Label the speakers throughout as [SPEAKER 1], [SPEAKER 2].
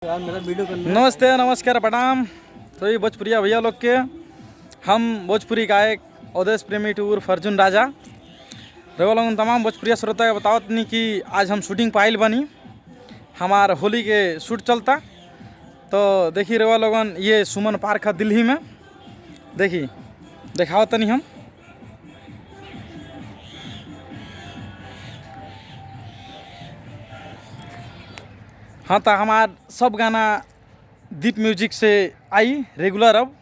[SPEAKER 1] यार मेरा वीडियो करना।
[SPEAKER 2] नमस्ते नमस्कार प्रणाम। तो ये भोजपुरिया भैया लोग के हम भोजपुरी गायक अवधेश प्रेमी टूर फर्जून राजा रवा लोगन तमाम भोजपुरिया श्रोता के बतावत नहीं कि आज हम शूटिंग पाइल बनी हमार होली के शूट चलता। तो देखी रवा लोगन ये सुमन पार्क है दिल्ली में, देखी दिखाओ तनी हम। हाँ तो हमार सब गाना दीप म्यूजिक से आई रेगुलर, अब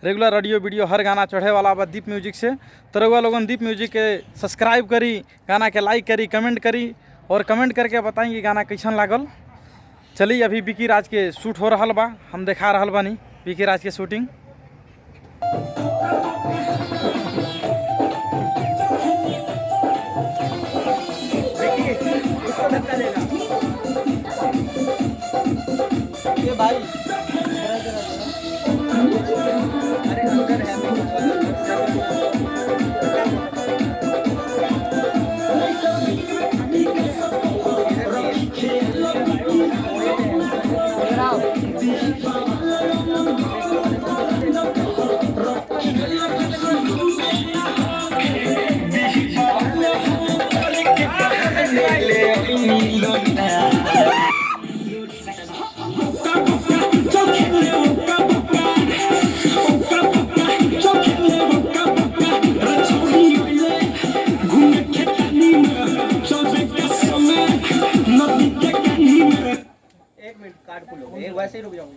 [SPEAKER 2] रेगुलर ऑडियो वीडियो हर गाना चढ़े वाला बा दीप म्यूजिक से। तो रउआ लोगन दीप म्यूजिक के सब्सक्राइब करी, गाना के लाइक करी, कमेंट करी और कमेंट करके बताई कि गाना कैसन लागल। चलिए अभी विकी राज के शूट हो रहा बा, हम दिखा रहा बानी विकी राज के शूटिंग।
[SPEAKER 1] ये भाई